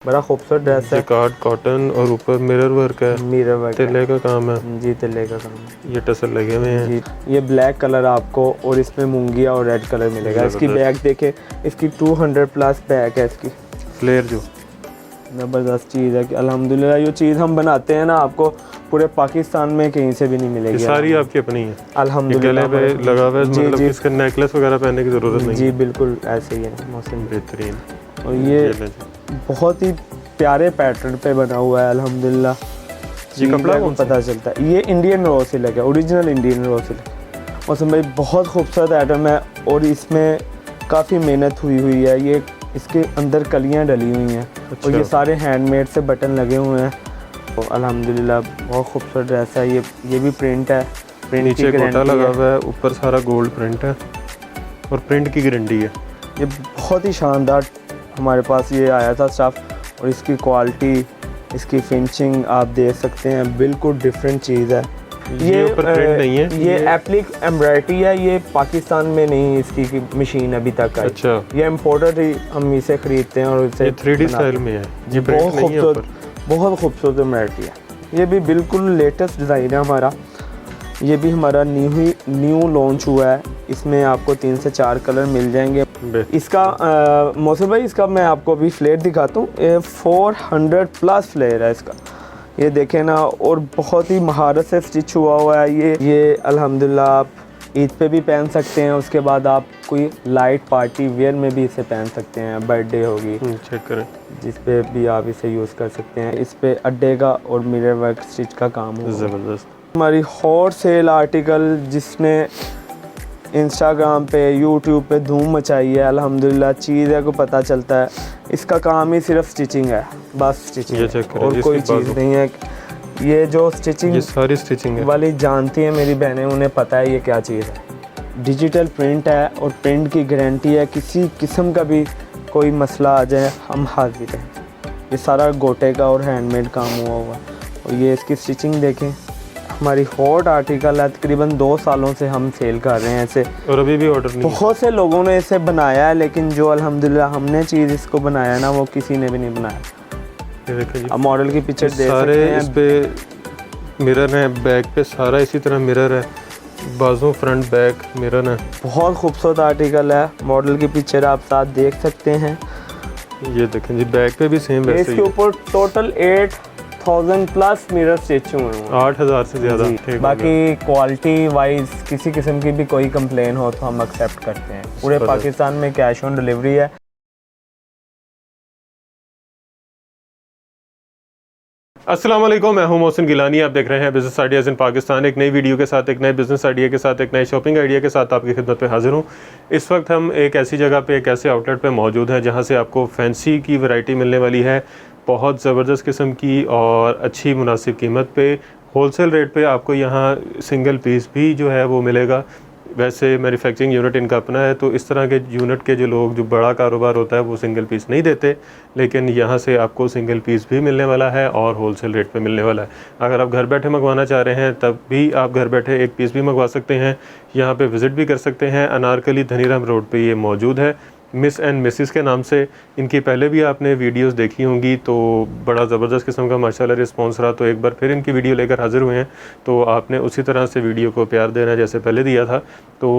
बड़ा खूबसूरत ड्रेस है। जिकार्ड कॉटन और ऊपर मिरर वर्क है, मिरर वर्क तिल्ले का काम है जी, तिल्ले का काम है। ये टसल लगे हुए हैं जी, ये ब्लैक कलर आपको और इसमें मूंगिया और रेड कलर मिलेगा। इसकी बैग देखे, इसकी 200 प्लस बैग है इसकी। फ्लेयर जो ज़बरदस्त चीज़ है कि अल्हम्दुलिल्लाह ये चीज़ हम बनाते हैं ना, आपको पूरे पाकिस्तान में कहीं से भी नहीं मिलेगी। ये सारी आपकी अपनी है अल्हम्दुलिल्लाह। गले पे लगा हुआ है, जी मतलब जी इसका नेकलेस वगैरह पहनने की ज़रूरत नहीं जी, है। बिल्कुल ऐसे ही है मौसम। बेहतरीन। और ये बहुत ही प्यारे पैटर्न पे बना हुआ है अल्हम्दुलिल्लाह। ये कपड़ा कौन सा पता चलता है ये इंडियन रॉ सिल्क है, ओरिजिनल इंडियन रॉ सिल्क। मौसम भाई बहुत खूबसूरत आइटम है और इसमें काफ़ी मेहनत हुई है। ये इसके अंदर कलियां डली हुई हैं। अच्छा। और ये सारे हैंडमेड से बटन लगे हुए हैं। तो अल्हम्दुलिल्लाह बहुत खूबसूरत ड्रेस है। ये भी प्रिंट है, प्रिंट नीचे गोटा लगा हुआ है, ऊपर सारा गोल्ड प्रिंट है और प्रिंट की गारंटी है। ये बहुत ही शानदार हमारे पास ये आया था स्टाफ, और इसकी क्वालिटी, इसकी फिनिशिंग आप देख सकते हैं, बिल्कुल डिफरेंट चीज़ है। ये ऊपर प्रिंट नहीं है, ये एप्लिक एम्ब्रॉयडरी है। ये पाकिस्तान में नहीं इसकी मशीन अभी तक आई। अच्छा। ये इम्पोर्टेड ही हम इसे खरीदते हैं और इसे 3D स्टाइल में है। ये प्रिंट नहीं है ऊपर। बहुत खूबसूरत एम्ब्रॉयडरी है। ये भी बिल्कुल लेटेस्ट डिज़ाइन है हमारा। ये भी हमारा न्यू लॉन्च हुआ है। इसमें आपको 3 से 4 कलर मिल जाएंगे। इसका मौसम भाई, इसका मैं आपको अभी फ्लेयर दिखाता हूँ। 400 प्लस फ्लेयर है इसका, ये देखें ना, और बहुत ही महारत से स्टिच हुआ है। ये अल्हम्दुलिल्लाह आप ईद पे भी पहन सकते हैं। उसके बाद आप कोई लाइट पार्टी वेयर में भी इसे पहन सकते हैं। बर्थडे होगी, चेक करें, जिस पे भी आप इसे यूज़ कर सकते हैं। इस पे अड्डे का और मिरर वर्क स्टिच का काम हो। ज़बरदस्त। हमारी हॉट सेल आर्टिकल जिसने इंस्टाग्राम पे, यूट्यूब पे धूम मचाई है, अल्हम्दुलिल्लाह चीज़ है को पता चलता है। इसका काम ही सिर्फ स्टिचिंग है, बस स्टिचिंग है और कोई चीज़ नहीं है। ये जो स्टिचिंग, ये सारी स्टिचिंग है वाली जानती है मेरी बहनें, उन्हें पता है ये क्या चीज़ है। डिजिटल प्रिंट है और प्रिंट की गारंटी है। किसी किस्म का भी कोई मसला आ जाए, हम हाजिर हैं। ये सारा गोटे का और हैंडमेड काम हुआ है। और ये इसकी स्टिचिंग देखें, हमारी हॉट आर्टिकल है। तकरीबन 2 सालों से हम सेल कर रहे हैं इसे, और अभी भी ऑर्डर नहीं। बहुत से लोगों ने इसे बनाया है, लेकिन जो अल्हम्दुलिल्लाह हमने चीज़ इसको बनाया ना, वो किसी ने भी नहीं बनाया। ये देखिए जी, अब मॉडल की पिक्चर देख सारे सकते हैं। इस पे मिरर है, बैक पे सारा इसी तरह मिरर है, बाजू फ्रंट बैक मिरर है। बहुत खूबसूरत आर्टिकल है। मॉडल की पिक्चर आप साथ देख सकते हैं। ये देखें जी, बैक पे भी सेम वैसे ही इसके ऊपर टोटल 8000 प्लस मिरर स्टिच हुए हैं, 8000 से ज़्यादा। बाकी क्वालिटी वाइज किसी किस्म की भी कोई कंप्लेन हो तो हम एक्सेप्ट करते हैं। पूरे पाकिस्तान में कैश ऑन डिलीवरी है। अस्सलाम वालेकुम, मैं हूं मोहसिन गिलानी। आप देख रहे हैं बिज़नेस आइडियाज़ इन पाकिस्तान। एक नई वीडियो के साथ, एक नए बिज़नेस आइडिया के साथ, एक नए शॉपिंग आइडिया के साथ आपकी खिदमत पे हाजिर हूं। इस वक्त हम एक ऐसी जगह पे, एक ऐसे आउटलेट पे मौजूद हैं जहां से आपको फैंसी की वैरायटी मिलने वाली है, बहुत ज़बरदस्त किस्म की और अच्छी मुनासिब कीमत पे, होलसेल रेट पे आपको यहाँ सिंगल पीस भी जो है वो मिलेगा। वैसे मैन्युफैक्चरिंग यूनिट इनका अपना है, तो इस तरह के यूनिट के जो लोग, जो बड़ा कारोबार होता है, वो सिंगल पीस नहीं देते, लेकिन यहाँ से आपको सिंगल पीस भी मिलने वाला है और होलसेल रेट पे मिलने वाला है। अगर आप घर बैठे मंगवाना चाह रहे हैं तब भी आप घर बैठे एक पीस भी मंगवा सकते हैं। यहाँ पे विज़िट भी कर सकते हैं। अनारकली धनीराम रोड पे ये मौजूद है, मिस एंड मिसिस के नाम से। इनकी पहले भी आपने वीडियोस देखी होंगी, तो बड़ा ज़बरदस्त किस्म का माशाल्लाह रिस्पांस रहा, तो एक बार फिर इनकी वीडियो लेकर हाज़िर हुए हैं। तो आपने उसी तरह से वीडियो को प्यार देना जैसे पहले दिया था। तो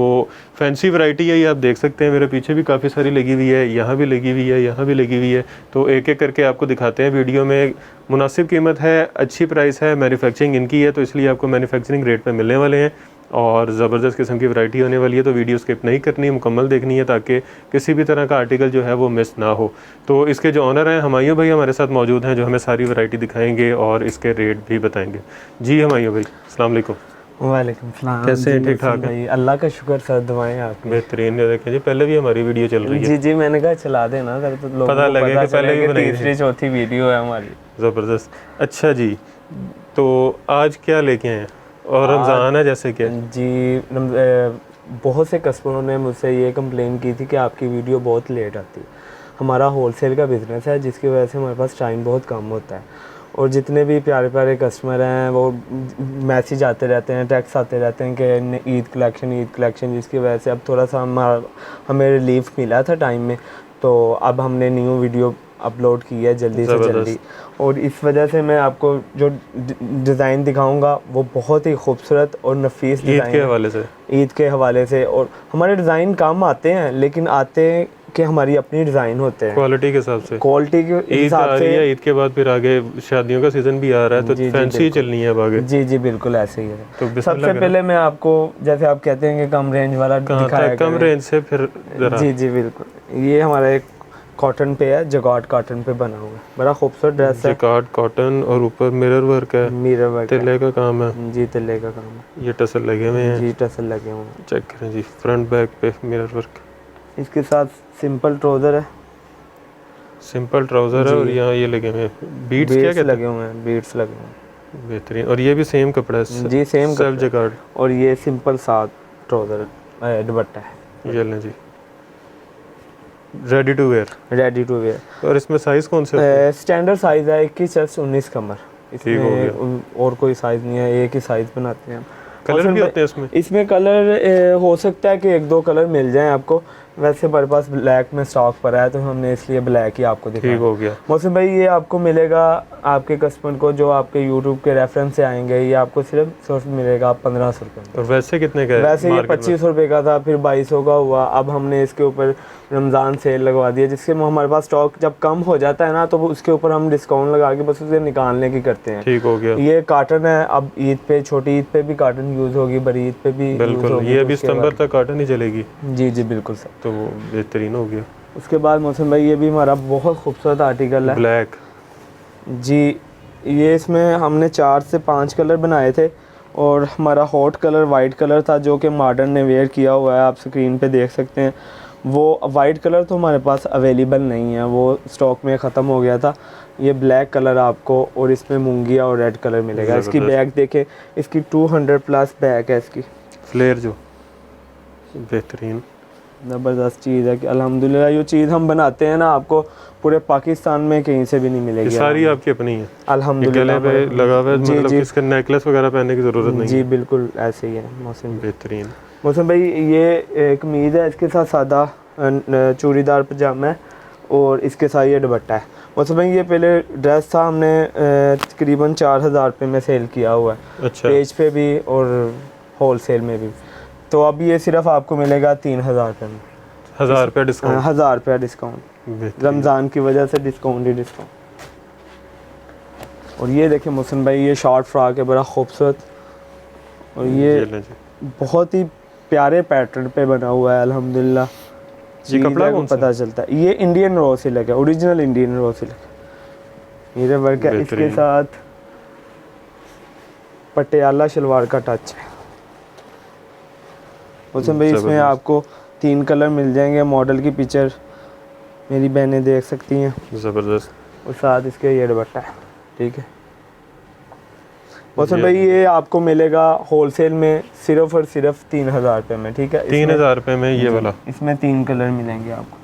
फैंसी वैरायटी है, ये आप देख सकते हैं। मेरे पीछे भी काफ़ी सारी लगी हुई है, यहाँ भी लगी हुई है, यहाँ भी लगी हुई है। तो एक एक करके आपको दिखाते हैं वीडियो में। मुनासिब कीमत है, अच्छी प्राइस है, मैन्युफैक्चरिंग इनकी है, तो इसलिए आपको मैन्युफैक्चरिंग रेट पर मिलने वाले हैं और ज़बरदस्त किस्म की वैरायटी होने वाली है। तो वीडियो स्किप नहीं करनी, मुकम्मल देखनी है, ताकि किसी भी तरह का आर्टिकल जो है वो मिस ना हो। तो इसके जो ऑनर हैं हुमायूं भाई हमारे साथ मौजूद हैं, जो हमें सारी वैरायटी दिखाएंगे और इसके रेट भी बताएंगे। जी हुमायूं भाई, अस्सलाम वालेकुम। वालेकुम सलाम। कैसे हैं? ठीक ठाक है? अल्लाह का शुक्र सर, दुआएं आपकी। बेहतरीन। देखें जी, पहले भी हमारी वीडियो चल रही है। जी जी, मैंने कहा चला देना सर, तो लोगों पता को लगे कि पहले भी बनाई तीसरी चौथी वीडियो है हमारी। ज़बरदस्त। अच्छा जी, तो आज क्या लेके आए हैं? और रमज़ान है जैसे कि जी, बहुत से कस्टमरों ने मुझसे ये कंप्लेन की थी कि आपकी वीडियो बहुत लेट आती है। हमारा होलसेल का बिज़नेस है, जिसकी वजह से हमारे पास टाइम बहुत कम होता है, और जितने भी प्यारे प्यारे कस्टमर हैं वो मैसेज आते रहते हैं, टेक्स्ट आते रहते हैं कि ईद कलेक्शन, जिसकी वजह से अब थोड़ा सा हमें रिलीफ मिला था टाइम में। तो अब हमने न्यू वीडियो अपलोड की है जल्दी से ज़बरदस्त। जल्दी, और इस वजह से मैं आपको जो डिज़ाइन दिखाऊंगा वो बहुत ही खूबसूरत और नफीस ईद डिज़ाइन के है। हवाले से ईद के हवाले से, और हमारे डिज़ाइन कम आते हैं लेकिन आते कि हमारी अपनी डिज़ाइन होते हैं क्वालिटी के हिसाब से। क्वालिटी के ईद हिसाब आ से। रही है, ईद के बाद फिर आगे शादियों का सीज़न भी आ रहा है, तो जी, जी, फैंसी बिल्कुल। चलनी है अब आगे। जी जी बिल्कुल ऐसे ही है। तो बिस्मिल्लाह सबसे करें। पहले मैं आपको, जैसे आप कहते हैं कि कम रेंज वाला कहाँ दिखाया तक कम करें। रेंज से फिर ज़रा। जी जी बिल्कुल, ये हमारा एक कॉटन पे है, जगाट कॉटन पे बना हुआ है, बड़ा खूबसूरत ड्रेस है। जिकार्ड कॉटन और ऊपर मिरर वर्क है, मिरर वर्क है। तिल्ले का काम है, जी तिल्ले का काम है। ये टसल लगे हुए हैं। जी टसल लगे हुए हैं। चेक करें जी, फ्रंट बैक पे मिरर वर्क। इसके साथ सिंपल ट्राउज़र है, सिंपल ट्राउज़र है, जी। और यहाँ ये लगे हुए हैं बीट्स, क्या बीड्स कहते लगे हुए हैं, बीड्स लगे हुए हैं। हैं? बेहतरीन। और ये भी सेम कपड़ा है, जी सेम सेल्फ जिकार्ड। और ये सिंपल साथ ट्राउज़र दुपट्टा है, ये लें जी, ready to wear. Ready to wear. और इसमें साइज़ कौन से होते हैं? स्टैंडर्ड साइज़ है 21 चेस्ट 19 कमर, ठीक हो गया। इसमें और कोई साइज़ नहीं है, एक ही साइज़ बनाते हैं हम। कलर और भी होते हैं इसमें? इसमें कलर हो सकता है कि एक दो कलर मिल जाएं आपको, वैसे हमारे पास ब्लैक में स्टॉक पड़ा है तो हमने इसलिए ब्लैक ही आपको दिखाया। ठीक हो गया। मौसम भाई ये आपको मिलेगा, आपके कस्टमर को जो आपके यूट्यूब के रेफरेंस से आएंगे, ये आपको सिर्फ मिलेगा 1500 रुपये में। और वैसे कितने का है? वैसे ये मार्केट में? 2500 रुपये का था, फिर 2200 का हुआ, अब हमने इसके ऊपर रमज़ान सेल लगवा दिया, जिससे हमारे पास स्टॉक जब कम हो जाता है ना तो उसके ऊपर हम डिस्काउंट लगा के बस उसे निकालने की करते हैं। ठीक हो गया। ये काटन है, अब ईद पे, छोटी ईद पे भी काटन यूज़ होगी, बड़ी ईद पे भी यूज़ बिल्कुल, होगी। ये तो अभी उसके सितंबर बाद- तक कॉटन ही चलेगी, जी जी बिल्कुल सर। तो वो बेहतरीन हो गया। उसके बाद मौसम भाई ये भी हमारा बहुत खूबसूरत आर्टिकल है ब्लैक। जी। ये इसमें हमने 4 से 5 कलर बनाए थे, और हमारा हॉट कलर वाइट कलर था जो कि मॉडर्न ने वेयर किया हुआ है, आप स्क्रीन पे देख सकते हैं। वो वाइट कलर तो हमारे पास अवेलेबल नहीं है, वो स्टॉक में ख़त्म हो गया था। ये ब्लैक कलर आपको, और इसमें मूंगिया और रेड कलर मिलेगा। इसकी ज़बरदस्त। बैग देखें, इसकी 200 प्लस बैग है इसकी, फ्लेयर जो बेहतरीन। ज़बरदस्त चीज़ है कि अल्हम्दुलिल्लाह ये चीज़ हम बनाते हैं ना, आपको पूरे पाकिस्तान में कहीं से भी नहीं ये मिलेगी। सारी आपकी अपनी है? ये अल्हम्दुलिल्लाह गले पे लगा हुआ है, जी मतलब जी कि इसका नेकलेस वगैरह पहनने की ज़रूरत नहीं जी है? बिल्कुल ऐसे ही है मौसम। बेहतरीन। मौसम भाई ये कमीज़ है, इसके साथ सादा चूड़ीदार पजामा है, और इसके साथ ये दुपट्टा है। मौसम भाई ये पहले ड्रेस था, हमने तकरीबन 4000 रुपये में सेल किया हुआ है, अच्छा। पेज पे भी और होल सेल में भी। तो अब ये सिर्फ आपको मिलेगा 3000 रुपये में, 1000 रुपये डिस्काउंट। 1000 रुपया डिस्काउंट, बेहतरीन। रमज़ान की वजह से डिस्काउंट ही डिस्काउंट। और ये देखिए मोहसिन भाई, ये शॉर्ट फ्रॉक है, बड़ा खूबसूरत, और ये लें जी। बहुत ही प्यारे पैटर्न पे बना हुआ है अल्हम्दुलिल्लाह। ये कपड़ा चीज़ कौन सा पता चलता है, ये इंडियन रॉ सिल्क है, ओरिजिनल इंडियन रॉ सिल्क। ये वर्क है, इसके बेहतरीन। साथ पटियाला शलवार का टच है। मोहसिन भाई इसमें ज़बरदस्त। आपको 3 कलर मिल जाएंगे, मॉडल की पिक्चर मेरी बहनें देख सकती हैं, ज़बरदस्त। और साथ इसके ये दुपट्टा है। ठीक है मोहसिन ये- भाई, ये आपको मिलेगा होलसेल में सिर्फ और सिर्फ 3000 रुपये में। ठीक है, 3000 रुपये में ये जी, वाला? इसमें 3 कलर मिलेंगे आपको।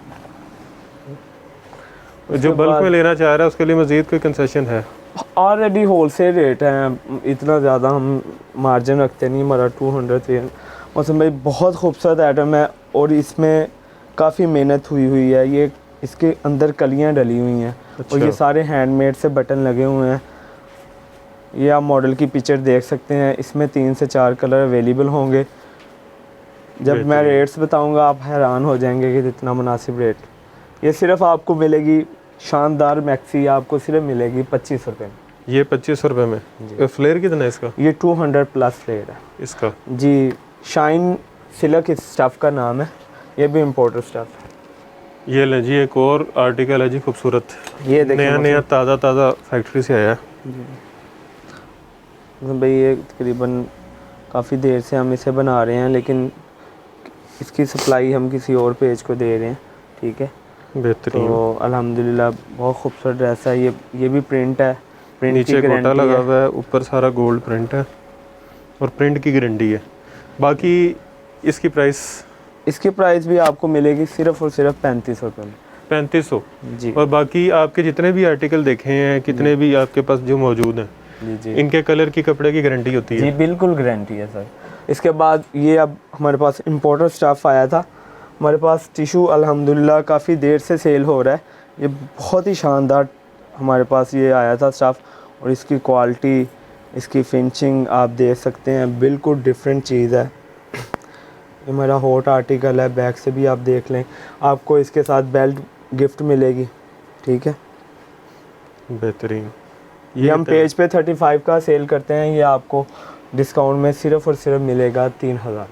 जो बल्क में लेना चाह रहा है उसके लिए मज़ीद कोई कंसेशन है? ऑलरेडी होलसेल रेट है, इतना ज़्यादा हम मार्जिन रखते नहीं, हमारा 200 300। मौसम भाई बहुत खूबसूरत आइटम है, और इसमें काफ़ी मेहनत हुई है। ये इसके अंदर कलियां डली हुई हैं, और ये सारे हैंडमेड से बटन लगे हुए हैं। ये आप मॉडल की पिक्चर देख सकते हैं, इसमें 3 से 4 कलर अवेलेबल होंगे। जब मैं रेट्स बताऊंगा आप हैरान हो जाएंगे कि इतना मुनासिब रेट। ये सिर्फ आपको मिलेगी, शानदार मैक्सी आपको सिर्फ मिलेगी 2500 रुपये में। ये 2500 रुपये में। फ्लेयर कितना है इसका? ये 200 प्लस फ्लेयर है इसका जी। शाइन सिल्क इस स्टफ़ का नाम है, ये भी इम्पोर्टेड स्टफ़ है। ये लें जी, एक और आर्टिकल है जी खूबसूरत, ये देखिए नया नया ताज़ा ताज़ा फैक्ट्री से आया है। भाई ये तकरीबन काफ़ी देर से हम इसे बना रहे हैं, लेकिन इसकी सप्लाई हम किसी और पेज को दे रहे हैं। ठीक है, बेहतरीन। तो अल्हम्दुलिल्लाह बहुत खूबसूरत ड्रेस है। ये भी प्रिंट है, प्रिंट नीचे की गोटा गारंटी लगा है। हुआ है, ऊपर सारा गोल्ड प्रिंट है, और प्रिंट की गारंटी है। बाकी इसकी प्राइस? इसकी प्राइस भी आपको मिलेगी सिर्फ और सिर्फ 3500 रुपये में। 3500 जी और बाकी आपके जितने भी आर्टिकल देखे हैं, कितने भी आपके पास जो मौजूद हैं, जी जी इनके कलर की कपड़े की गारंटी होती जी है? बिल्कुल गारंटी है सर। इसके बाद ये अब हमारे पास इम्पोर्टेड स्टाफ आया था, हमारे पास टिशू अल्हम्दुलिल्लाह काफ़ी देर से सेल हो रहा है, ये बहुत ही शानदार हमारे पास ये आया था स्टाफ, और इसकी क्वालिटी, इसकी फिनिशिंग आप देख सकते हैं, बिल्कुल डिफरेंट चीज़ है। ये मेरा हॉट आर्टिकल है, बैक से भी आप देख लें। आपको इसके साथ बेल्ट गिफ्ट मिलेगी, ठीक है। बेहतरीन। ये हम पेज पे 35 का सेल करते हैं, ये आपको डिस्काउंट में सिर्फ और सिर्फ मिलेगा 3000,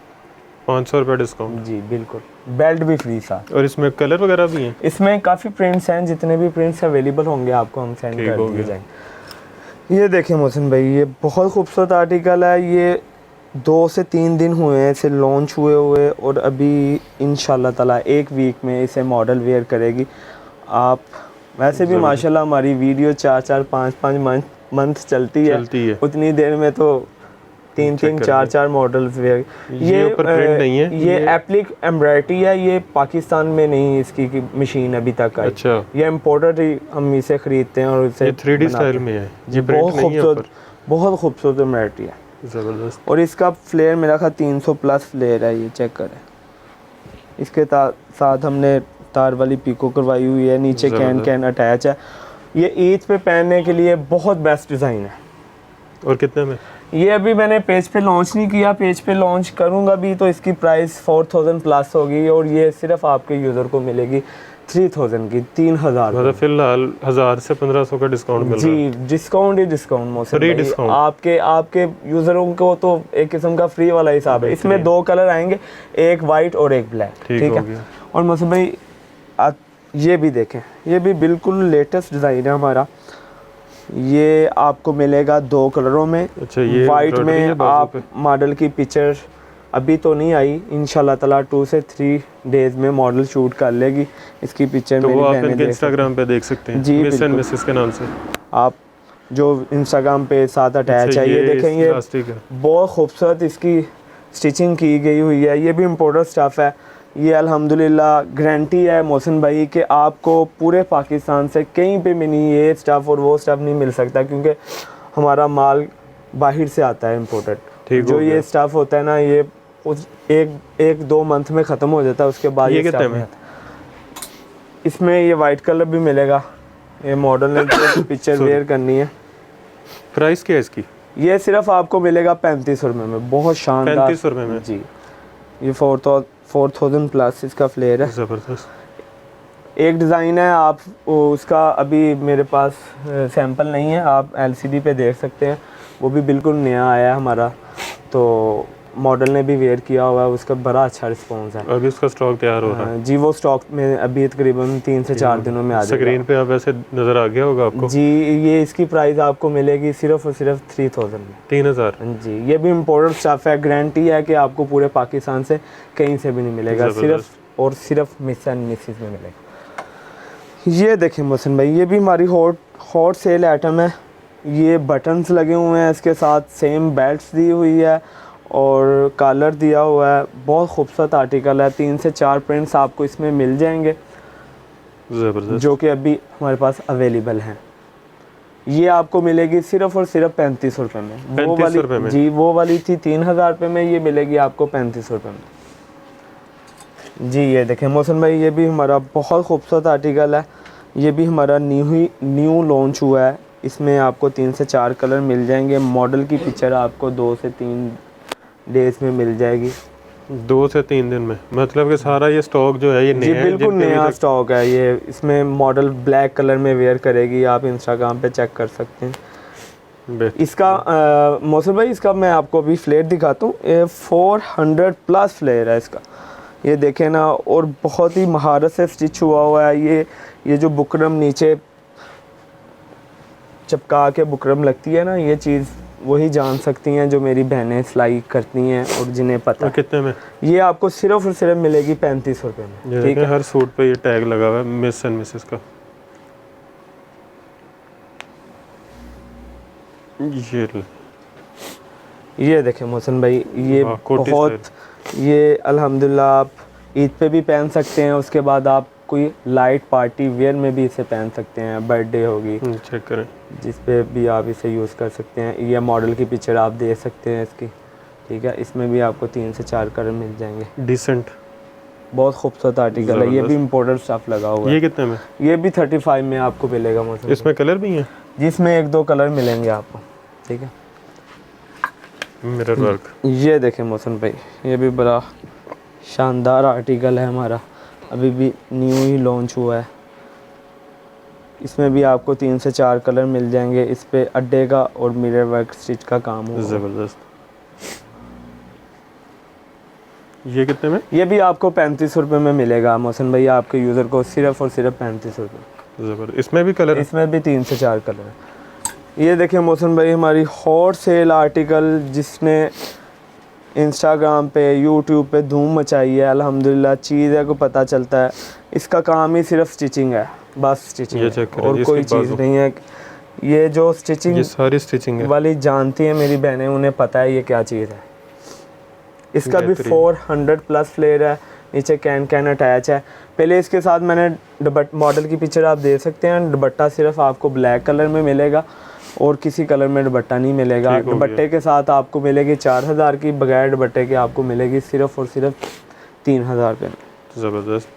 500 रुपये डिस्काउंट। जी बिल्कुल, बेल्ट भी फ्री साथ। और इसमें कलर वगैरह भी हैं? इसमें काफ़ी प्रिंट्स हैं, जितने भी प्रिंट्स अवेलेबल होंगे आपको हम सेंड कर दिए जाएंगे। ये देखें मोहसिन भाई, ये बहुत खूबसूरत आर्टिकल है। ये 2 से 3 दिन हुए हैं इसे लॉन्च हुए और अभी इंशाल्लाह ताला 1 वीक में इसे मॉडल वेयर करेगी आप। वैसे भी माशाल्लाह हमारी वीडियो 4-4, 5-5 मंथ चलती है। उतनी देर में तो 3-3, 4-4 मॉडल्स वेयर। ये ऊपर प्रिंट नहीं है, ये एप्लिक एम्ब्रॉयडरी है। ये पाकिस्तान में नहीं इसकी मशीन अभी तक आई। अच्छा। ये इम्पोर्टेड ही हम इसे खरीदते हैं और इसे 3D स्टाइल में है। ये बहुत खूबसूरत एम्ब्रॉयडरी है, ज़बरदस्त। और इसका फ्लेयर मेरा ख्याल 300 प्लस फ्लेयर है। ये चेक करें, इसके साथ हमने तार वाली पीको करवाई हुई है, नीचे कैन अटैच है। ये ईद पे पहनने के लिए बहुत बेस्ट डिज़ाइन है। और कितने में? ये अभी मैंने पेज पे लॉन्च नहीं किया, पेज पे लॉन्च करूँगा भी तो इसकी प्राइस 4000 प्लस होगी, और ये सिर्फ आपके यूज़र को मिलेगी 3000 की, 3000। मतलब फिलहाल 1000 से 1500 का डिस्काउंट मिल रहा है। जी डिस्काउंट ही डिस्काउंट मोहसिन फ्री भाई। डिस्काउंट आपके यूज़रों को तो एक किस्म का फ्री वाला हिसाब है। इसमें 2 कलर आएंगे, एक वाइट और एक ब्लैक, ठीक है। और मोहसिन भाई ये भी देखें, ये भी बिल्कुल लेटेस्ट डिज़ाइन है हमारा। ये आपको मिलेगा 2 कलरों में। अच्छा, ये वाइट में आप मॉडल की पिक्चर अभी तो नहीं आई, इंशाल्लाह ताला 2 से 3 डेज में मॉडल शूट कर लेगी। इसकी पिक्चर तो मेरी वो आप बहनें इनके इंस्टाग्राम पे देख सकते हैं, जी मिस एंड मिसेस के नाम से। आप जो इंस्टाग्राम पे साथ अटैच है, ये देखें, ये बहुत खूबसूरत इसकी स्टिचिंग की गई हुई है। ये भी इम्पोर्टेड स्टफ़ है। ये अल्हम्दुलिल्लाह गारंटी है मोहसिन भाई कि आपको पूरे पाकिस्तान से कहीं पे भी नहीं ये स्टफ़ और वो स्टफ़ नहीं मिल सकता, क्योंकि हमारा माल बाहर से आता है इम्पोर्टेड। जो ये स्टफ़ होता है ना, ये उस एक 2 मंथ में ख़त्म हो जाता है, उसके बाद ये कितने में? इसमें ये वाइट कलर भी मिलेगा। ये मॉडल ने पिक्चर वेयर करनी है। प्राइस क्या है इसकी? ये सिर्फ आपको मिलेगा 3500 रुपये में, बहुत शानदार। 3500 रुपये में जी। ये 4000 प्लस इसका फ्लेयर है। ज़बरदस्त। एक डिज़ाइन है, आप उसका अभी मेरे पास सैंपल नहीं है, आप LCD पे देख सकते हैं। वो भी बिल्कुल नया आया है हमारा, तो मॉडल ने भी वेयर किया हुआ है, उसका बड़ा अच्छा रिस्पॉन्स है। अभी उसका स्टॉक तैयार हो रहा है? जी, वो स्टॉक में अभी तकरीबन 3 से 4 दिनों में आ जाएगा। स्क्रीन पे आप ऐसे नज़र आ गया होगा आपको? जी, ये इसकी प्राइस आपको मिलेगी सिर्फ और सिर्फ 3000 में। 3000? जी। ये भी इम्पोर्टेड स्टफ़ है, गारंटी है कि आपको पूरे पाकिस्तान से कहीं से भी नहीं मिलेगा, सिर्फ और सिर्फ मिस एंड मिसेस में मिलेगा। ये देखें मोहसिन भाई, ये भी हमारी हॉट सेल आइटम है। ये बटन्स लगे हुए हैं, इसके साथ सेम बेल्ट्स दी हुई है और कॉलर दिया हुआ है। बहुत खूबसूरत आर्टिकल है। 3 से 4 प्रिंट्स आपको इसमें मिल जाएंगे, ज़बरदस्त, जो कि अभी हमारे पास अवेलेबल हैं। ये आपको मिलेगी सिर्फ और सिर्फ 3500 रुपये में। वो वाली में? जी, वो वाली थी 3000 रुपये में, ये मिलेगी आपको 3500 रुपये में। जी, ये देखें मोहसिन भाई, ये भी हमारा बहुत खूबसूरत आर्टिकल है। ये भी हमारा न्यू लॉन्च हुआ है। इसमें आपको 3 से 4 कलर मिल जाएंगे। मॉडल की पिक्चर आपको 2 से 3 डेज में मिल जाएगी। 2 से 3 दिन में? मतलब कि सारा ये स्टॉक जो है ये नया है? बिल्कुल नया स्टॉक है ये। इसमें मॉडल ब्लैक कलर में वेयर करेगी, आप इंस्टाग्राम पे चेक कर सकते हैं। इसका मौसम भाई, इसका मैं आपको अभी फ्लेयर दिखाता हूँ। ये 400 प्लस फ्लेयर है इसका, ये देखें ना, और बहुत ही महारत से स्टिच हुआ है। ये जो बुकरम नीचे चिपका के बुकरम लगती है ना, ये चीज़ वही जान सकती हैं जो मेरी बहनें सिलाई करती हैं और जिन्हें पता है। कितने में? ये आपको सिर्फ और सिर्फ मिलेगी 3500 रुपये में, ठीक है। हर सूट पे ये टैग लगा हुआ है मिस एंड मिसेस का। ये देखें मोहसिन भाई, ये बहुत, ये अल्हम्दुलिल्लाह आप ईद पे भी पहन सकते हैं। उसके बाद आप कोई लाइट पार्टी वेयर में भी इसे पहन सकते हैं। बर्थडे होगी, चेक करें, जिस पे भी आप इसे यूज़ कर सकते हैं। ये मॉडल की पिक्चर आप दे सकते हैं इसकी, ठीक है। इसमें भी आपको 3 से 4 कलर मिल जाएंगे। डिसेंट, बहुत खूबसूरत आर्टिकल है, ये भी इम्पोर्टेड स्टफ लगा हुआ है। ये कितने में? ये भी 35 में आपको मिलेगा मौसम। इसमें कलर भी हैं? जिसमें 1-2 कलर मिलेंगे आपको, ठीक है। मिरर वर्क, ये देखें मौसम भाई, ये भी बड़ा शानदार आर्टिकल है हमारा, अभी भी न्यू ही लॉन्च हुआ है। इसमें भी आपको 3 से 4 कलर मिल जाएंगे। इस पे अड्डे का और मिरर वर्क स्टिच का काम होगा। ज़बरदस्त। ये कितने में? ये भी आपको 35 रुपये में मिलेगा मोहसिन भाई, आपके यूज़र को सिर्फ और सिर्फ 35 रुपये। ज़बरदस्त। इसमें भी कलर? इसमें भी 3 से 4 कलर है। ये देखिए मोहसिन भाई, हमारी हॉट सेल आर्टिकल जिसने इंस्टाग्राम पे, यूट्यूब पे धूम मचाई है। अल्हम्दुलिल्लाह चीज़ को पता चलता है, इसका काम ही सिर्फ स्टिचिंग है, बस स्टिचिंग है और कोई चीज़ नहीं है। ये जो स्टिचिंग, ये सारी स्टिचिंग है वाली जानती है मेरी बहनें, उन्हें पता है ये क्या चीज़ है। इसका भी 400 प्लस फ्लेयर है, नीचे कैन अटैच है। पहले इसके साथ मैंने मॉडल की पिक्चर आप दे सकते हैं। दुपट्टा सिर्फ आपको ब्लैक कलर में मिलेगा और किसी कलर में दुपट्टा नहीं मिलेगा। दुपट्टे के साथ आपको मिलेगी 4000 की, बगैर दुपट्टे के आपको मिलेगी सिर्फ और सिर्फ 3000 रुपये में। ज़बरदस्त,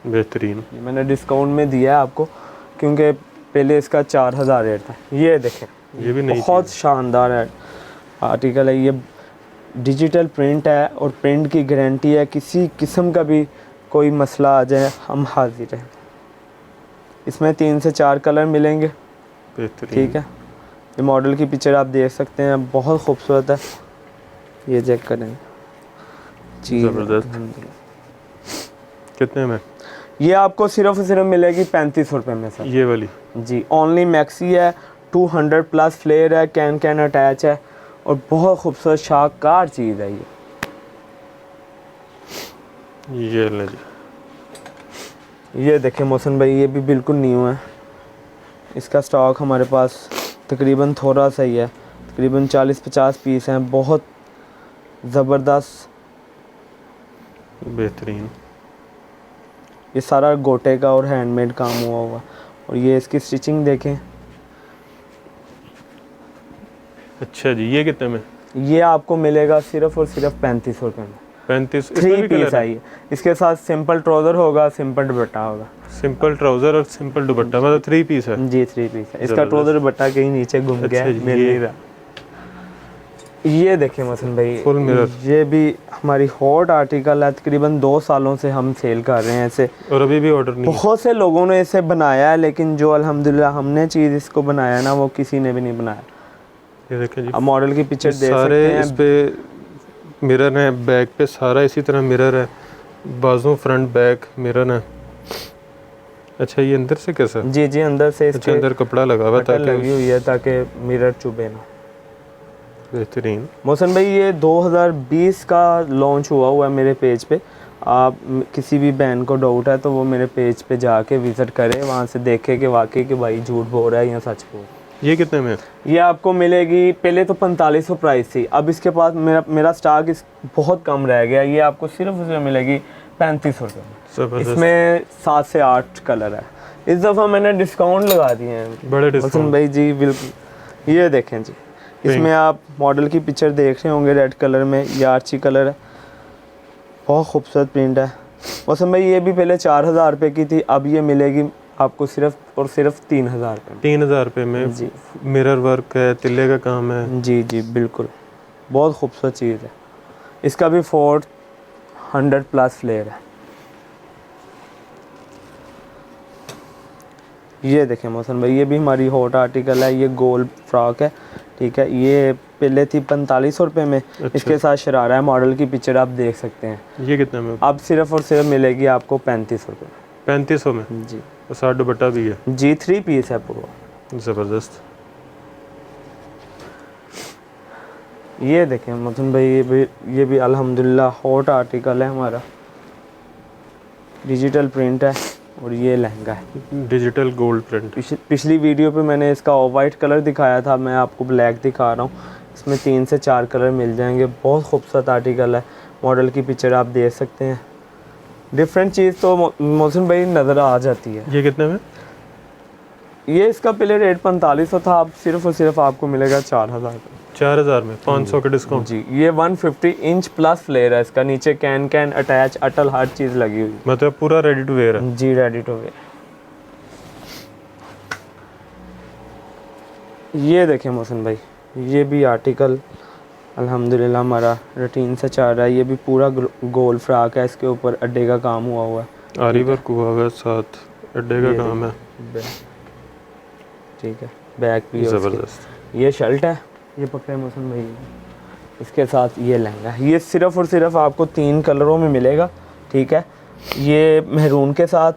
बेहतरीन। मैंने डिस्काउंट में दिया है आपको क्योंकि पहले इसका 4000 रेट था। ये देखें, ये भी बहुत शानदार है आर्टिकल है। ये डिजिटल प्रिंट है और प्रिंट की गारंटी है, किसी किस्म का भी कोई मसला आ जाए हम हाजिर हैं। इसमें 3 से 4 कलर मिलेंगे, ठीक है। ये मॉडल की पिक्चर आप देख सकते हैं, बहुत खूबसूरत है। ये चेक करें जी, ज़बरदस्त। कितने में? ये आपको सिर्फ और सिर्फ मिलेगी 35 रुपये में सर। ये वाली जी, ओनली मैक्सी है, 200 प्लस फ्लेयर है, कैन अटैच है और बहुत खूबसूरत शाहकार चीज़ है ये ले जी। ये देखें मोहसिन भाई, ये भी बिल्कुल न्यू है। इसका स्टॉक हमारे पास तकरीबन थोड़ा सा ही है, तकरीबन 40-50 पीस हैं। बहुत ज़बरदस्त, बेहतरीन। ये सारा गोटे का और हैंडमेड काम हुआ हुआ। और ये इसकी स्टिचिंग देखें। अच्छा जी, ये कितने में? ये आपको मिलेगा सिर्फ और सिर्फ 35 रुपये में। 35। 3 पीस आई है। इसके साथ सिंपल ट्राउज़र होगा, सिंपल दुपट्टा होगा। सिंपल ट्राउज़र और सिंपल दुपट्टा, मतलब 3 पीस है जी, 3 पीस है। इसका ट्राउज़र दुपट्टा कहीं नीचे घूम गया है, मिल नहीं रहा। ये देखें मोहसिन भाई, फुल मिरर। ये भी हमारी हॉट आर्टिकल है, तकरीबन 2 सालों से हम सेल कर रहे हैं इसे और अभी भी ऑर्डर नहीं। बहुत से लोगों ने इसे बनाया है, लेकिन जो अल्हम्दुलिल्लाह हमने चीज़ इसको बनाया ना, वो किसी ने भी नहीं बनाया। ये देखें जी, अब मॉडल की पिक्चर देख सारे सकते हैं। इस पे मिरर है, बैक पे सारा इसी तरह मिरर है, बाजू फ्रंट बैक मिरर है। अच्छा, ये अंदर से कैसा? जी जी, अंदर से अच्छा, इसके अंदर कपड़ा लगा हुआ बटन लगी ताकि हुई है ताकि मिरर चुभे ना। बेहतरीन। मोहसिन भाई, ये 2020 का लॉन्च हुआ है मेरे पेज पे। आप किसी भी बहन को डाउट है तो वो मेरे पेज पे जाके विज़िट करे, वहाँ से देखे कि वाकई कि भाई झूठ बोल रहा है या सच बोल रहा है। ये कितने में? ये आपको मिलेगी, पहले तो 4500 प्राइस थी, अब इसके पास मेरा स्टॉक बहुत कम रह गया। ये आपको सिर्फ उसमें मिलेगी 35 रुपये में। इसमें 7 से 8 कलर है। इस दफ़ा मैंने डिस्काउंट लगा दिए हैं बड़े डिस्काउंट भाई जी, बिल्कुल। ये देखें जी, इसमें आप मॉडल की पिक्चर देख रहे होंगे, रेड कलर में, ये आर्ची कलर है, बहुत खूबसूरत प्रिंट है। मौसम भाई, ये भी पहले 4000 रुपये की थी, अब ये मिलेगी आपको सिर्फ और सिर्फ 3000 रुपये। 3000 रुपये में जी। मिरर वर्क है, तिल्ले का काम है। जी जी, बिल्कुल, बहुत खूबसूरत चीज़ है। इसका भी 400 प्लस फ्लेयर है। ये देखें मोहसिन भाई, ये भी हमारी हॉट आर्टिकल है। ये गोल फ्रॉक है, ठीक है। ये पहले थी 4500 रुपये में। अच्छा। इसके साथ शरारा है, मॉडल की पिक्चर आप देख सकते हैं। ये कितने में? अब सिर्फ और सिर्फ मिलेगी आपको 3500 रुपये में। 3500 में जी और 60 दुपट्टा भी है। जी, 3 पीस है पूरा। ज़बरदस्त। ये देखें मोहसिन भाई, ये भी अल्हम्दुलिल्लाह हॉट आर्टिकल है हमारा, डिजिटल प्रिंट है और ये लहंगा है डिजिटल गोल्ड प्रिंट। पिछली वीडियो पे मैंने इसका ऑफ वाइट कलर दिखाया था, मैं आपको ब्लैक दिखा रहा हूँ। इसमें 3 से 4 कलर मिल जाएंगे। बहुत खूबसूरत आर्टिकल है, मॉडल की पिक्चर आप देख सकते हैं। डिफरेंट चीज़ तो मोहसिन भाई नज़र आ जाती है। ये कितने में? ये इसका पहले रेट 4500 था, अब सिर्फ और सिर्फ आपको मिलेगा 4000 रुपये। 4000 में 500 का डिस्काउंट। जी, ये 150 इंच प्लस फ्लेयर है इसका, नीचे कैन अटैच अटल हर चीज़ लगी हुई मतलब पूरा रेडी टू वेयर है। है। जी रेडी टू वेयर। ये देखें मोहसिन भाई, ये भी आर्टिकल अल्हम्दुलिल्लाह हमारा रूटीन से चल रहा है। ये भी पूरा गोल फ्राक है, इसके ऊपर अड्डे का काम हुआ हुआ है। आरी वर्क हुआ हुआ है, साथ अड्डे का काम है। ठीक है, बैक भी है उसके। ज़बरदस्त। ये शर्ट है, ये पकड़े मौसम भाई, इसके साथ ये लहंगा है। ये सिर्फ़ और सिर्फ आपको 3 कलरों में मिलेगा, ठीक है। ये मेहरून के साथ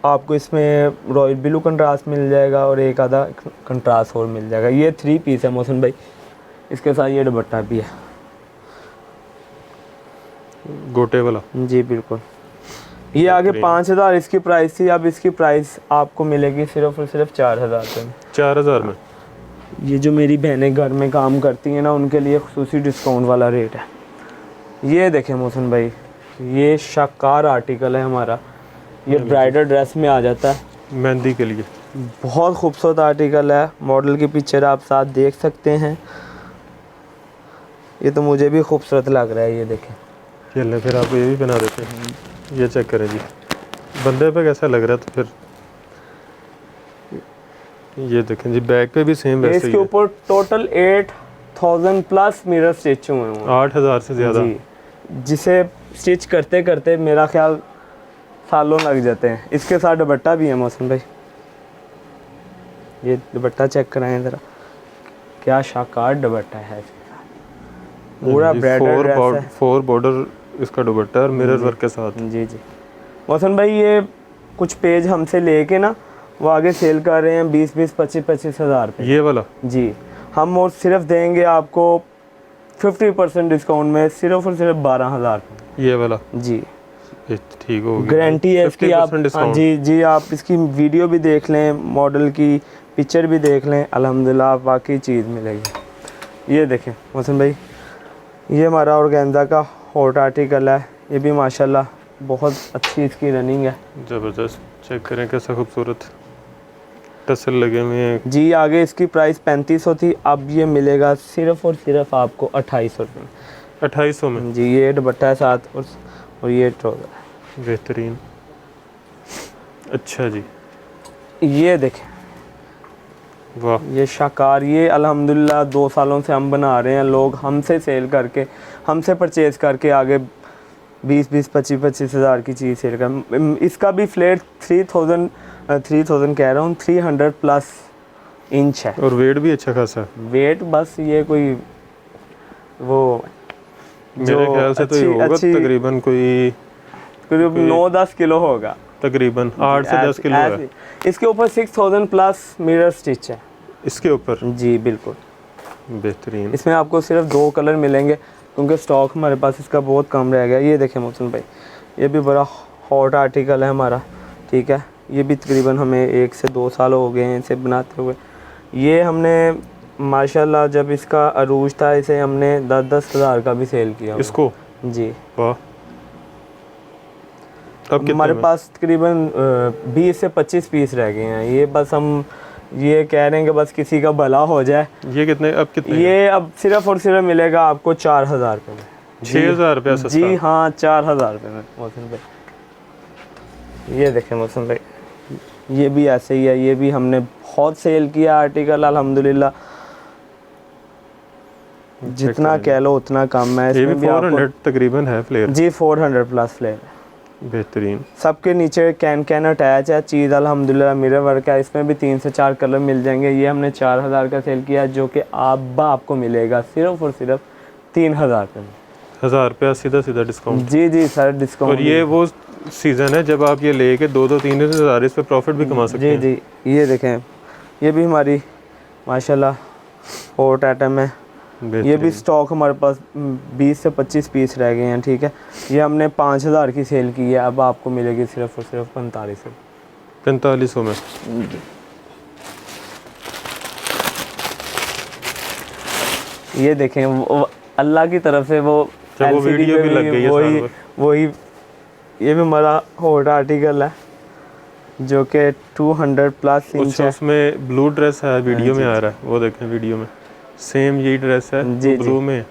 आपको इसमें रॉयल ब्लू कंट्रास्ट मिल जाएगा और एक आधा कंट्रास्ट और मिल जाएगा। ये 3 पीस है मौसम भाई, इसके साथ ये दुपट्टा भी है गोटे वाला। जी बिल्कुल। ये आगे 5000 इसकी प्राइस थी, अब इसकी प्राइस आपको मिलेगी सिर्फ और सिर्फ 4000 रुपये में। 4000 में। ये जो मेरी बहनें घर में काम करती हैं ना, उनके लिए खुसूसी डिस्काउंट वाला रेट है। ये देखें मोहसिन भाई, ये शाकार आर्टिकल है हमारा, ये ब्राइडल ड्रेस में आ जाता है, मेहंदी के लिए। बहुत खूबसूरत आर्टिकल है। मॉडल की पिक्चर आप साथ देख सकते हैं। ये तो मुझे भी खूबसूरत लग रहा है, ये देखें। चलें फिर आपको ये भी बना देते हैं, ये चेक करें जी, बंदे पे कैसा लग रहा है। तो फिर ये देखें जी, बैक पे भी सेम वैसे ही इसके है। ऊपर टोटल 8000 प्लस मिरर स्टिच हुए हैं। 8000 से ज़्यादा। जी, जिसे स्टिच करते करते मेरा ख्याल सालों लग जाते हैं। इसके साथ दुपट्टा भी है मौसम भाई, ये दुपट्टा चेक कराएं ज़रा, क्या शाकार दुपट्टा है इसके साथ, पूरा ब्राइडल ड्रेस है। 4 बॉर्डर इसका दुपट्टा और मिरर वर्क के साथ। जी जी मौसम भाई, ये कुछ पेज हमसे लेके ना वो आगे सेल कर रहे हैं 20-20, 25-25 हज़ार पे। ये वाला जी, हम और सिर्फ देंगे आपको 50% डिस्काउंट में सिर्फ और सिर्फ 12000 ये वाला जी। ठीक हो गया। गारंटी है इसकी आप। 50% हाँ डिस्काउंट। जी जी, आप इसकी वीडियो भी देख लें, मॉडल की पिक्चर भी देख लें, अल्हम्दुलिल्लाह आप वाकई चीज़ मिलेगी। ये देखें मोहसिन भाई, ये हमारा ऑर्गेन्जा का हॉट आर्टिकल है, ये भी माशाल्लाह बहुत अच्छी इसकी रनिंग है। ज़बरदस्त, चेक करें कैसा खूबसूरत टसल लगे हुए हैं। जी, आगे इसकी प्राइस 3500 थी, अब ये मिलेगा सिर्फ और सिर्फ आपको 2800 रुपये में। 2800 में जी, ये दुपट्टा है साथ और ये ट्राउज़र। बेहतरीन। अच्छा जी, ये देखें, वाह। ये शाकार, ये अल्हम्दुलिल्लाह 2 सालों से हम बना रहे हैं। लोग हमसे सेल करके, हमसे परचेज़ करके आगे 20-20, 25-25 हज़ार की चीज़ सेल कर। इसका भी फ्लेट 3000 कह रहा हूँ, 300 प्लस इंच है और वेट भी अच्छा खासा है। वेट। बस ये कोई वो मेरे ख्याल से तो ये होगा तकरीबन कोई करीब 9-10 किलो होगा, तकरीबन 8 से 10 किलो है। इसके ऊपर 6000 प्लस मिरर स्टिच है इसके ऊपर। जी बिल्कुल। बेहतरीन। इसमें आपको सिर्फ 2 कलर मिलेंगे क्योंकि स्टॉक हमारे पास इसका बहुत कम रह गया। ये देखें मोहसिन भाई, ये भी बड़ा हॉट आर्टिकल है हमारा, ठीक है। ये भी तकरीबन हमें 1 से 2 साल हो गए हैं इसे बनाते हुए। ये हमने माशाल्लाह जब इसका अरूज था, इसे हमने 10-10 हज़ार का भी सेल किया इसको। जी। वाह। अब हमारे पास तकरीबन 20 से 25 पीस रह गए हैं। ये बस हम ये कह रहे हैं कि बस किसी का भला हो जाए। ये कितने, अब कितने? ये अब सिर्फ और सिर्फ मिलेगा आपको 4000 रुपये में। 6000 रुपया सस्ता। जी हाँ, 4000 रुपये में मौसम भाई। ये देखें मौसम भाई, ये भी ऐसे ही है, ये भी हमने बहुत सेल किया आर्टिकल अल्हम्दुलिल्लाह। जितना कह लो उतना कम है। ये भी इसमें भी 400 तकरीबन है फ्लेयर। जी 400 प्लस फ्लेयर। बेहतरीन। सबके नीचे कैन अटैच है, चीज़ अल्हम्दुलिल्लाह मिरर वर्क है। इसमें भी 3 से 4 कलर मिल जाएंगे। ये हमने 4000 का सेल किया, जो कि आपको मिलेगा सिर्फ और सिर्फ 3000 रुपये में। 1000 रुपया सीधा सीधा डिस्काउंट। जी जी सर, डिस्काउंट। और ये वो सीज़न है जब आप ये लेके 2-3 हज़ार इस पे प्रॉफिट भी कमा सकते हैं। जी जी, ये देखें, ये भी हमारी माशाल्लाह हॉट आइटम है। ये भी स्टॉक हमारे पास 20 से 25 पीस रह गए हैं, ठीक है। ये हमने 5000 की सेल की है, अब आपको मिलेगी सिर्फ और सिर्फ 4500 में। ये देखें, वो अल्लाह की तरफ से वो वीडियो भी लग गई है। वही ये भी हमारा हॉट आर्टिकल है जो कि 200 प्लस इंच है। उसमें ब्लू ड्रेस है, वीडियो में आ रहा है, वो देखें वीडियो में। सेम यही ड्रेस है जी, ब्लू में,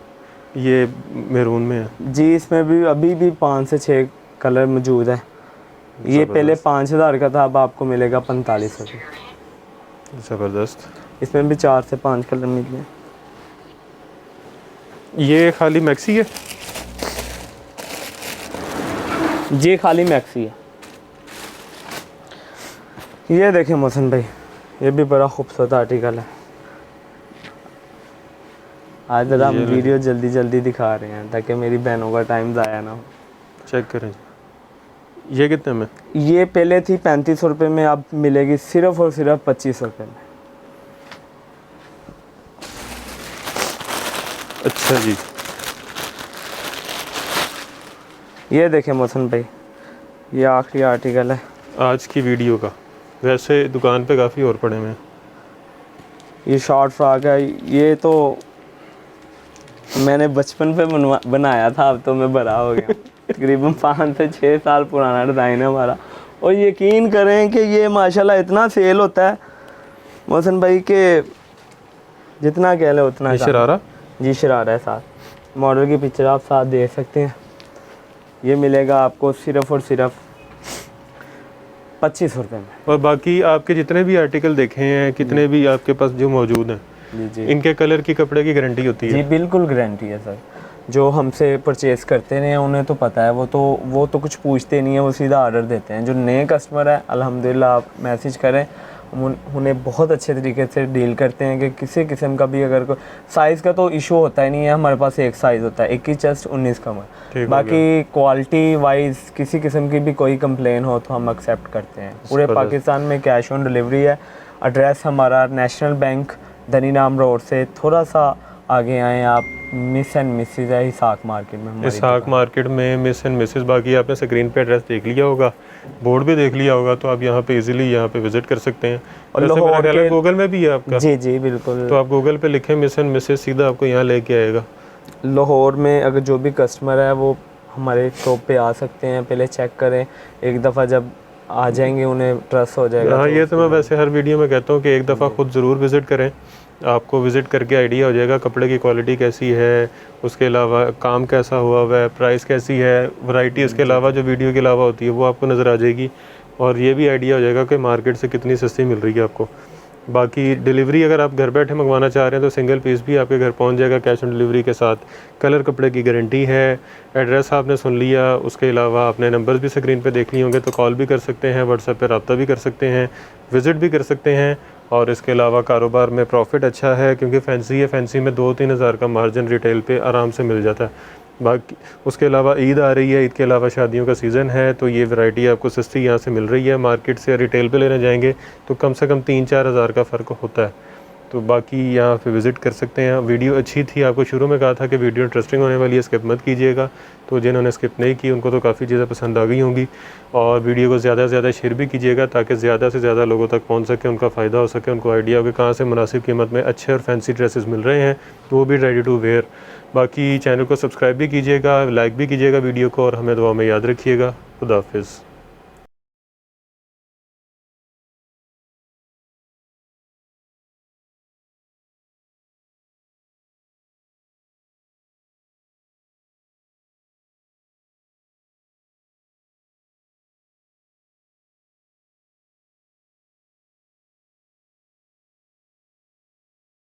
ये मैरून में है जी। इसमें भी अभी भी 5 से 6 कलर मौजूद है। ये पहले 5,000 का था, अब आपको मिलेगा 4500 का। ज़बरदस्त। इसमें भी 4 से 5 कलर मिल गए। ये खाली मैक्सी है? जी खाली मैक्सी है। ये देखें मोहसिन भाई, ये भी बड़ा खूबसूरत आर्टिकल है। आज ज़रा हम वीडियो जल्दी जल्दी दिखा रहे हैं ताकि मेरी बहनों का टाइम ज़ाया ना हो। चेक करें। ये कितने में? ये पहले थी 3500 रुपये में, अब मिलेगी सिर्फ और सिर्फ 2500 रुपये में। अच्छा जी। ये देखें मोहसिन भाई, ये आखिरी आर्टिकल है आज की वीडियो का। वैसे दुकान पे काफ़ी और पड़े हुए हैं। ये शॉर्ट फ्रॉक है। ये तो मैंने बचपन पे बनाया था, अब तो मैं बड़ा हो गया। तकरीबन 5 से 6 साल पुराना डिज़ाइन है हमारा। और यकीन करें कि ये माशाल्लाह इतना सेल होता है मोहसिन भाई के जितना कह लें उतना। ये शरारा? जी शरारा है साथ। मॉडल की पिक्चर आप साथ देख सकते हैं। ये मिलेगा आपको सिर्फ और सिर्फ 2500 रुपये में। और बाकी आपके जितने भी आर्टिकल देखे हैं, कितने भी आपके पास जो मौजूद हैं, जी जी इनके कलर की कपड़े की गारंटी होती है? जी बिल्कुल गारंटी है सर। जो हमसे परचेज़ करते हैं उन्हें तो पता है, वो तो कुछ पूछते नहीं है, वो सीधा ऑर्डर देते हैं। जो नए कस्टमर है अल्हम्दुलिल्लाह आप मैसेज करें, हम उन्हें बहुत अच्छे तरीके से डील करते हैं कि किसी किस्म का भी अगर कोई साइज़ का तो इशू होता ही नहीं है। हमारे पास एक साइज़ होता है, 21 चेस्ट 19 कमर। बाकी क्वालिटी वाइज किसी किस्म की भी कोई कंप्लेन हो तो हम एक्सेप्ट करते हैं। पूरे पाकिस्तान में कैश ऑन डिलीवरी है। एड्रेस हमारा नेशनल बैंक दनीनाम रोड से थोड़ा सा आगे आए आप, मिस एंड मिसेज है हिसाक मार्केट में। हिसाक मार्केट में मिस एंड मिसेज। बाकी आपने स्क्रीन पे एड्रेस देख लिया होगा, बोर्ड भी देख लिया होगा, तो आप यहाँ पे इजीली यहाँ पे विजिट कर सकते हैं। और लाहौर गूगल में भी है आपका? जी जी बिल्कुल। तो आप गूगल पे लिखें मिस एंड मिसेज, सीधा आपको यहाँ लेके आएगा। लाहौर में अगर जो भी कस्टमर है वो हमारे शॉप पे आ सकते हैं, पहले चेक करें। एक दफ़ा जब आ जाएंगे उन्हें ट्रस्ट हो जाएगा। हाँ, ये तो मैं वैसे हर वीडियो में कहता हूँ कि एक दफ़ा खुद ज़रूर विज़िट करें। आपको विज़िट करके आइडिया हो जाएगा कपड़े की क्वालिटी कैसी है, उसके अलावा काम कैसा हुआ है, प्राइस कैसी है, वैरायटी उसके अलावा जो वीडियो के अलावा होती है वो आपको नज़र आ जाएगी। और ये भी आइडिया हो जाएगा कि मार्केट से कितनी सस्ती मिल रही है आपको। बाकी डिलीवरी अगर आप घर बैठे मंगवाना चाह रहे हैं तो सिंगल पीस भी आपके घर पहुंच जाएगा कैश ऑन डिलीवरी के साथ। कलर कपड़े की गारंटी है। एड्रेस आपने सुन लिया, उसके अलावा आपने नंबर्स भी स्क्रीन पे देख लिए होंगे, तो कॉल भी कर सकते हैं, व्हाट्सएप पे रब्ता भी कर सकते हैं, विज़िट भी कर सकते हैं। और इसके अलावा कारोबार में प्रॉफिट अच्छा है क्योंकि फैंसी है। फैंसी में 2-3 हज़ार का मार्जिन रिटेल पे आराम से मिल जाता है। बाकी उसके अलावा ईद आ रही है, ईद के अलावा शादियों का सीज़न है, तो ये वैरायटी आपको सस्ती यहाँ से मिल रही है। मार्केट से रिटेल पे लेने जाएंगे तो कम से कम 3-4 हज़ार का फ़र्क होता है। तो बाकी यहाँ पे विज़िट कर सकते हैं। वीडियो अच्छी थी, आपको शुरू में कहा था कि वीडियो इंटरेस्टिंग होने वाली है, स्किप मत कीजिएगा। तो जिन्होंने स्किप नहीं की उनको तो काफ़ी चीज़ें पसंद आ गई होंगी। और वीडियो को ज़्यादा से ज़्यादा शेयर भी कीजिएगा ताकि ज़्यादा से ज़्यादा लोगों तक पहुँच सके, उनका फ़ायदा हो सके, उनको आइडिया हो कि कहाँ से मुनासिब कीमत में अच्छे और फैंसी ड्रेसेस मिल रहे हैं, वो भी रेडी टू वेयर। बाकी चैनल को सब्सक्राइब भी कीजिएगा, लाइक भी कीजिएगा वीडियो को, और हमें दुआ में याद रखिएगा। खुदा हाफिज़।